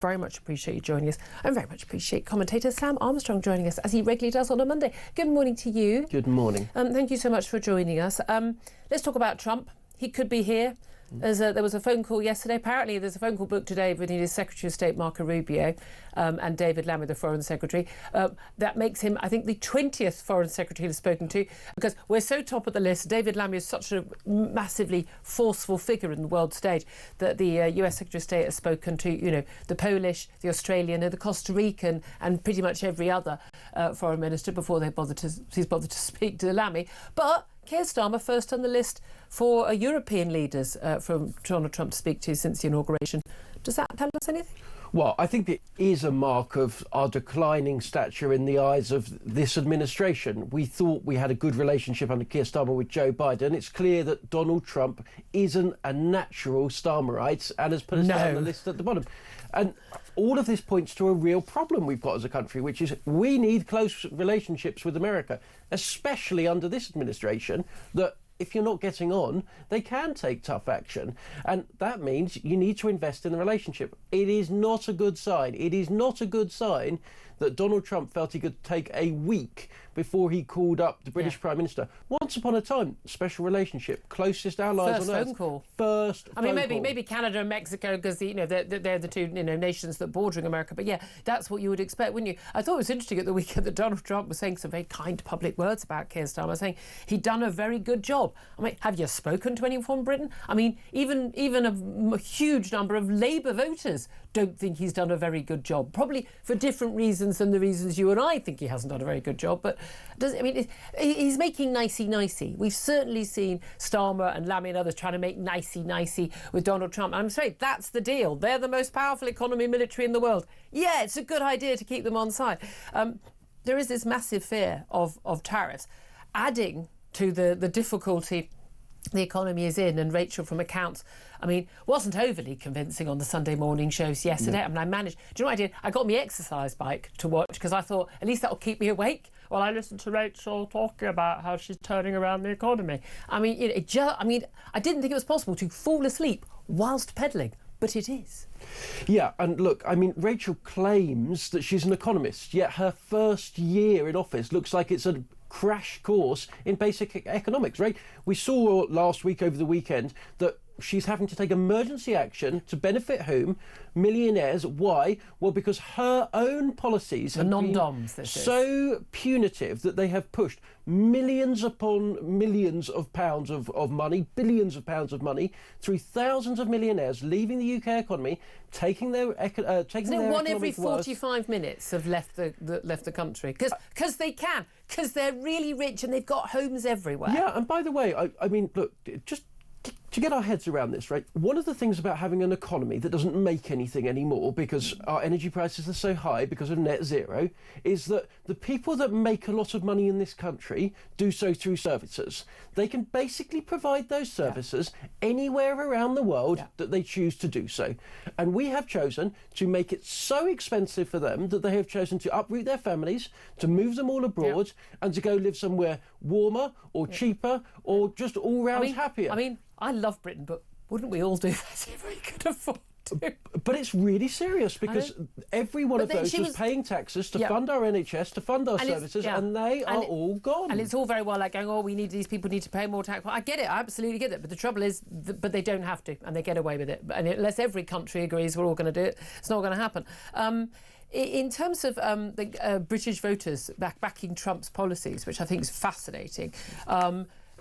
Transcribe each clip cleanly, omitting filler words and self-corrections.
Very much appreciate you joining us. I very much appreciate commentator Sam Armstrong joining us, as he regularly does on a Monday. Good morning to you. Good morning. Thank you so much for joining us. Let's talk about Trump. He could be here. There was a phone call yesterday. Apparently, there's a phone call booked today between his Secretary of State, Marco Rubio, and David Lamy, the Foreign Secretary. That makes him, I think, the 20th Foreign Secretary he's spoken to, because we're so top of the list. David Lamy is such a massively forceful figure in the world stage that the US Secretary of State has spoken to, the Polish, the Australian, the Costa Rican, and pretty much every other foreign minister before he's bothered to speak to Lamy. But Keir Starmer first on the list for European leaders from Donald Trump to speak to since the inauguration. Does that tell us anything? Well, I think it is a mark of our declining stature in the eyes of this administration. We thought we had a good relationship under Keir Starmer with Joe Biden. It's clear that Donald Trump isn't a natural Starmerite and has put us down the list at the bottom. And all of this points to a real problem we've got as a country, which is we need close relationships with America, especially under this administration, that if you're not getting on, they can take tough action. And that means you need to invest in the relationship. It is not a good sign. It is not a good sign that Donald Trump felt he could take a week before he called up the British Prime Minister. Once upon a time, special relationship, closest allies on earth. Phone call. First phone call. Maybe Canada and Mexico, because they're the two nations that bordering America. But yeah, that's what you would expect, wouldn't you? I thought it was interesting at the weekend that Donald Trump was saying some very kind public words about Keir Starmer, saying he'd done a very good job. I mean, have you spoken to anyone from Britain? I mean, even a huge number of Labour voters don't think he's done a very good job, probably for different reasons than the reasons you and I think he hasn't done a very good job. But he's making nicey-nicey. We've certainly seen Starmer and Lamy and others trying to make nicey-nicey with Donald Trump. And I'm sorry, that's the deal. They're the most powerful economy military in the world. Yeah, it's a good idea to keep them on side. There is this massive fear of tariffs, adding to the difficulty the economy is in. And Rachel from Accounts, wasn't overly convincing on the Sunday morning shows yesterday. No. I managed, do you know what I did? I got my exercise bike to watch because I thought at least that'll keep me awake while I listened to Rachel talking about how she's turning around the economy. I didn't think it was possible to fall asleep whilst pedalling, but it is. Yeah, and look, Rachel claims that she's an economist, yet her first year in office looks like it's a crash course in basic economics, right? We saw last week over the weekend that she's having to take emergency action to benefit whom? Millionaires. Why? Well, because her own policies have been so punitive that they have pushed millions upon millions of pounds of money, billions of pounds of money, through thousands of millionaires leaving the UK economy, taking their one every 45 minutes have left the country because they can, because they're really rich and they've got homes everywhere. Yeah, and by the way, look, just to get our heads around this, right, one of the things about having an economy that doesn't make anything anymore because our energy prices are so high because of net zero is that the people that make a lot of money in this country do so through services. They can basically provide those services anywhere around the world that they choose to do so. And we have chosen to make it so expensive for them that they have chosen to uproot their families, to move them all abroad and to go live somewhere warmer or cheaper or just all round happier. I love Britain, but wouldn't we all do that if we could afford to? But it's really serious because every one of those was paying taxes to fund our NHS, to fund our services, and they are all gone. And it's all very well like going, these people need to pay more tax. Well, I get it, I absolutely get it. But the trouble is, but they don't have to, and they get away with it. And unless every country agrees we're all going to do it, it's not going to happen. In terms of the British voters backing Trump's policies, which I think is fascinating,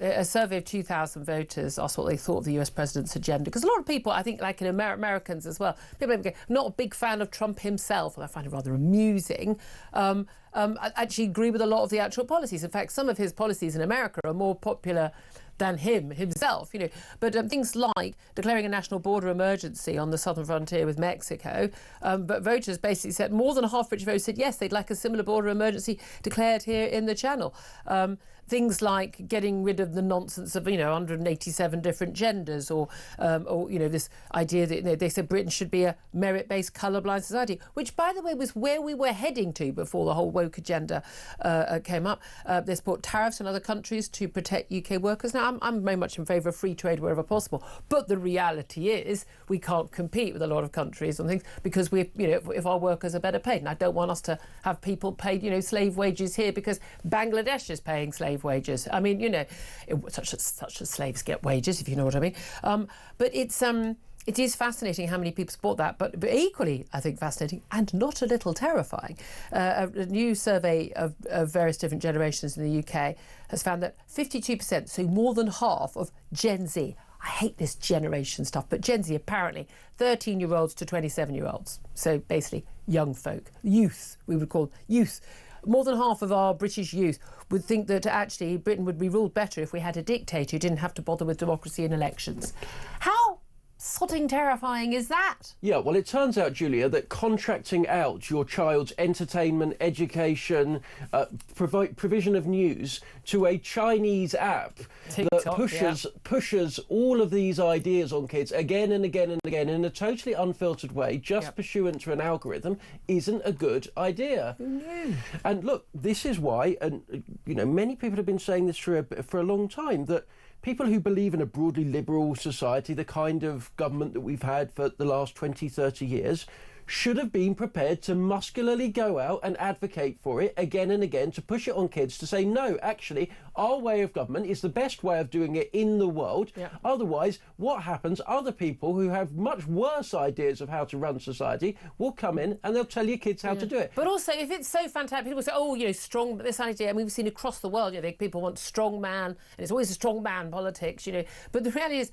a survey of 2,000 voters asked what they thought of the US president's agenda. Because a lot of people, I think, like in Americans as well, people are not a big fan of Trump himself, and I find it rather amusing. I actually agree with a lot of the actual policies. In fact, some of his policies in America are more popular than himself, But things like declaring a national border emergency on the southern frontier with Mexico. But voters basically said, more than half British voters said yes, they'd like a similar border emergency declared here in the Channel. Things like getting rid of the nonsense of 187 different genders, or this idea that they said Britain should be a merit-based colourblind society, which by the way was where we were heading to before the whole woke agenda came up. They support tariffs in other countries to protect UK workers. Now I'm very much in favour of free trade wherever possible. But the reality is we can't compete with a lot of countries on things because if our workers are better paid. And I don't want us to have people paid, slave wages here because Bangladesh is paying slave wages. I mean, such as slaves get wages, if you know what I mean. But it is fascinating how many people support that, but equally, I think, fascinating and not a little terrifying. A new survey of various different generations in the UK has found that 52%, so more than half of Gen Z, I hate this generation stuff, but Gen Z apparently, 13-year-olds to 27-year-olds, so basically young folk, youth, we would call youth. More than half of our British youth would think that actually Britain would be ruled better if we had a dictator who didn't have to bother with democracy and elections. How sodding terrifying is that? Yeah, well, it turns out, Julia, that contracting out your child's entertainment, education, provision of news to a Chinese app TikTok, that pushes all of these ideas on kids again and again and again in a totally unfiltered way, just pursuant to an algorithm, isn't a good idea. No. And look, this is why, and many people have been saying this for a long time, that people who believe in a broadly liberal society, the kind of government that we've had for the last 20, 30 years, should have been prepared to muscularly go out and advocate for it again and again, to push it on kids, to say, no, actually, our way of government is the best way of doing it in the world. Yeah. Otherwise, what happens, other people who have much worse ideas of how to run society will come in and they'll tell your kids how to do it. But also, if it's so fantastic, people say, strong, this idea, and we've seen across the world, people want strong man, and it's always a strong man politics, But the reality is,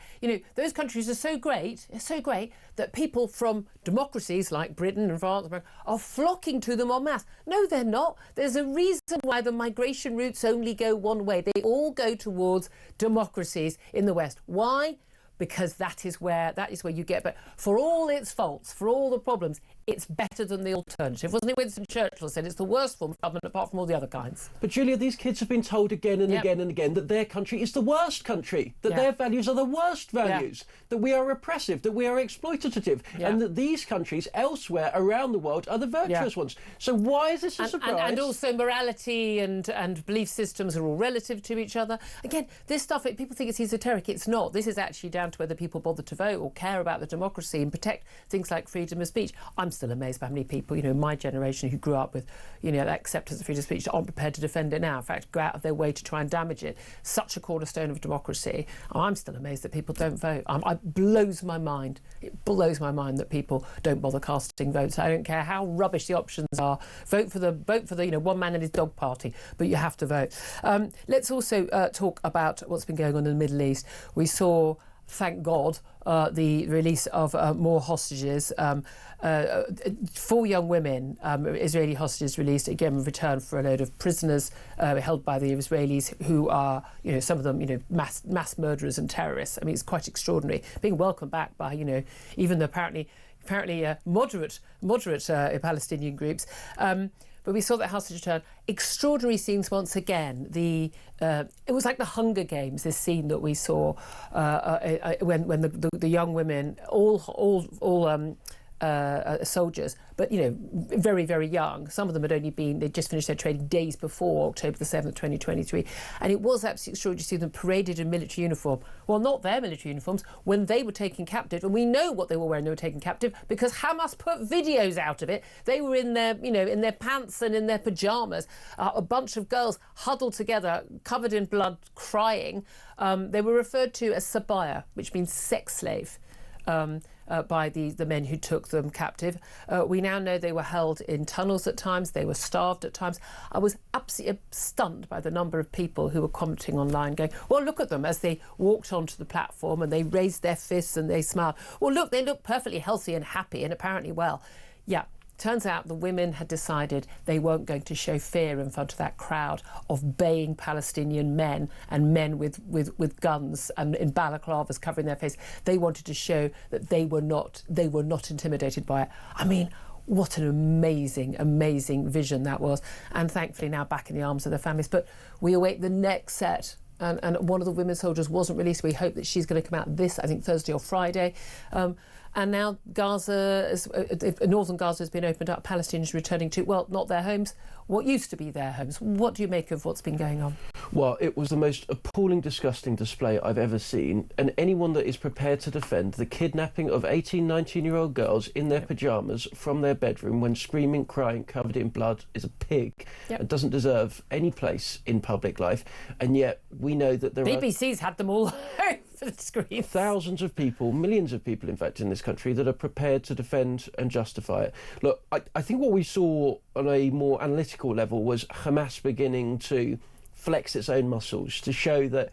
those countries are so great, that people from democracies like Britain and France are flocking to them en masse. No, they're not. There's a reason why the migration routes only go one way. They all go towards democracies in the West. Why? Because that is where you get. But for all its faults, for all the problems, it's better than the alternative. Wasn't it Winston Churchill said it's the worst form of government apart from all the other kinds? But Julia, these kids have been told again and again and again that their country is the worst country, that their values are the worst values, that we are repressive, that we are exploitative, and that these countries elsewhere around the world are the virtuous ones. So why is this a surprise? And also morality and belief systems are all relative to each other. Again, this stuff, people think it's esoteric. It's not. This is actually down to whether people bother to vote or care about the democracy and protect things like freedom of speech. I'm still amazed by how many people, my generation who grew up with, that acceptance of freedom of speech, that aren't prepared to defend it now. In fact, go out of their way to try and damage it. Such a cornerstone of democracy. I'm still amazed that people don't vote. It blows my mind. It blows my mind that people don't bother casting votes. I don't care how rubbish the options are. Vote for the one man and his dog party, but you have to vote. Let's also talk about what's been going on in the Middle East. We saw, thank God, the release of more hostages. 4 young women, Israeli hostages released, again in return for a load of prisoners held by the Israelis who are, some of them, mass murderers and terrorists. I mean, it's quite extraordinary. Being welcomed back by, even the apparently moderate Palestinian groups. But we saw that hostage return. Extraordinary scenes once again. It was like the Hunger Games, this scene that we saw when the young women, all soldiers, but very, very young. Some of them they'd just finished their training days before October the 7th, 2023, and it was absolutely extraordinary to see them paraded in military uniform. Well, not their military uniforms, when they were taken captive, and we know what they were wearing. They were taken captive because Hamas put videos out of it. They were in their, in their pants and in their pajamas. A bunch of girls huddled together, covered in blood, crying. They were referred to as sabaya, which means sex slave. By the men who took them captive. We now know they were held in tunnels at times, they were starved at times. I was absolutely stunned by the number of people who were commenting online going, well, look at them as they walked onto the platform and they raised their fists and they smiled. Well, look, they look perfectly healthy and happy and apparently well. Yeah. Turns out the women had decided they weren't going to show fear in front of that crowd of baying Palestinian men and men with guns and in balaclavas covering their face. They wanted to show that they were not intimidated by it. I mean, what an amazing, amazing vision that was. And thankfully now back in the arms of their families. But we await the next set. And one of the women soldiers wasn't released. We hope that she's going to come out this, I think, Thursday or Friday. And now northern Gaza has been opened up. Palestinians returning to, well, not their homes, what used to be their homes. What do you make of what's been going on? Well, it was the most appalling, disgusting display I've ever seen. And anyone that is prepared to defend the kidnapping of 18, 19-year-old girls in their pyjamas from their bedroom when screaming, crying, covered in blood is a pig and doesn't deserve any place in public life. And yet we know that there BBC's had them all over the screen. Thousands of people, millions of people, in fact, in this country that are prepared to defend and justify it. Look, I think what we saw on a more analytical level was Hamas beginning to flex its own muscles to show that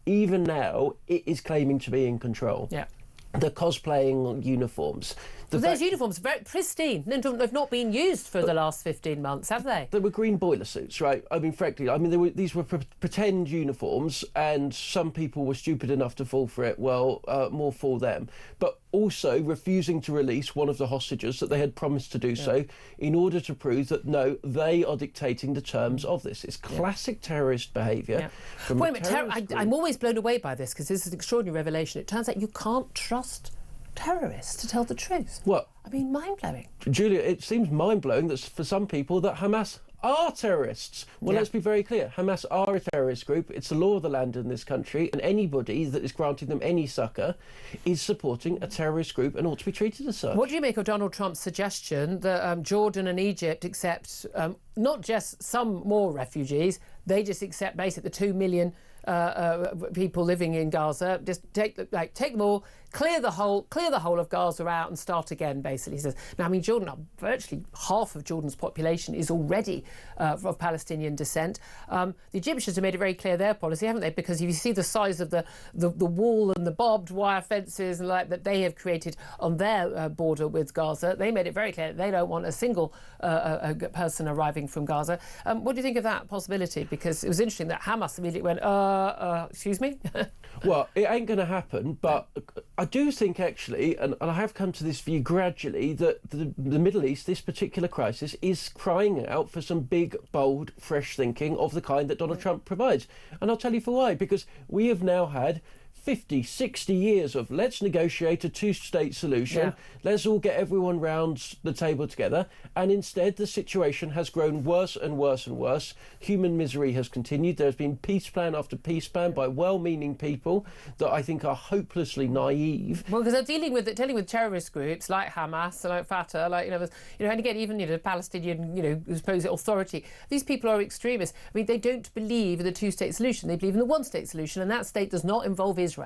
even now it is claiming to be in control. Yeah. The cosplaying uniforms. Those uniforms are very pristine. They've not been used for the last 15 months, have they? They were green boiler suits, right? I mean, frankly, these were pretend uniforms, and some people were stupid enough to fall for it. Well, more for them. But also refusing to release one of the hostages that they had promised to do so in order to prove that, no, they are dictating the terms of this. It's classic terrorist behaviour. Wait a minute, I'm always blown away by this because this is an extraordinary revelation. It turns out you can't trust terrorists to tell the truth. Well, I mean, mind-blowing. Julia, it seems mind-blowing that for some people that Hamas are terrorists. Well, let's be very clear. Hamas are a terrorist group. It's the law of the land in this country, and anybody that is granting them any succour is supporting a terrorist group and ought to be treated as such. What do you make of Donald Trump's suggestion that Jordan and Egypt accept not just some more refugees, they just accept basically the 2 million people living in Gaza, just take them all, clear the whole of Gaza out and start again, basically, he says. Now, I mean, Jordan, virtually half of Jordan's population is already of Palestinian descent. The Egyptians have made it very clear their policy, haven't they? Because if you see the size of the wall and the barbed wire fences and that they have created on their border with Gaza, they made it very clear that they don't want a single person arriving from Gaza. What do you think of that possibility? Because it was interesting that Hamas immediately went, excuse me? Well, it ain't going to happen, but I do think, actually, and I have come to this view gradually, that the Middle East, this particular crisis, is crying out for some big, bold, fresh thinking of the kind that Donald Trump provides. And I'll tell you for why. Because we have now had 50, 60 years of let's negotiate a two-state solution, let's all get everyone round the table together, and instead the situation has grown worse and worse and worse. Human misery has continued. There's been peace plan after peace plan by well-meaning people that I think are hopelessly naive. Well, because they're dealing with terrorist groups like Hamas, like Fatah, and again, even the Palestinian, supposed authority. These people are extremists. I mean, they don't believe in the two-state solution. They believe in the one-state solution, and that state does not involve Israel.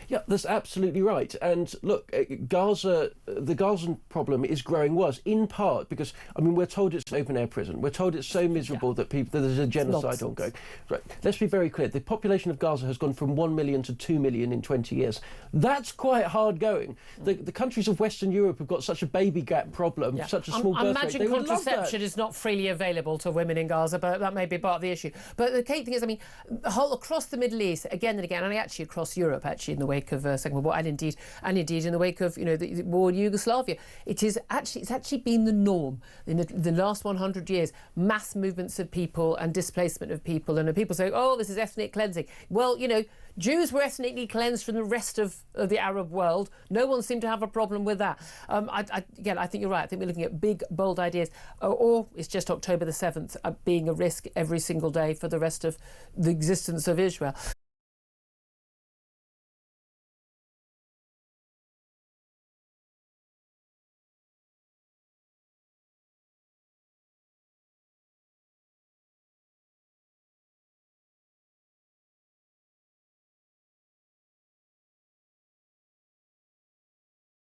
Yeah, that's absolutely right. And look, the Gazan problem is growing worse, in part because, I mean, we're told it's an open-air prison. We're told it's so miserable that there's a genocide ongoing. Right. Let's be very clear. The population of Gaza has gone from 1 million to 2 million in 20 years. That's quite hard going. The countries of Western Europe have got such a baby gap problem, such a small birth rate. I imagine contraception is not freely available to women in Gaza, but that may be part of the issue. But the key thing is, I mean, across the Middle East, again and again, and actually across Europe, in the wake of Second World War, and indeed in the wake of the war in Yugoslavia, it's actually been the norm in the last 100 years. Mass movements of people and displacement of people, and people say, "Oh, this is ethnic cleansing." Well, Jews were ethnically cleansed from the rest of the Arab world. No one seemed to have a problem with that. I think you're right. I think we're looking at big, bold ideas, or it's just October the 7th being a risk every single day for the rest of the existence of Israel.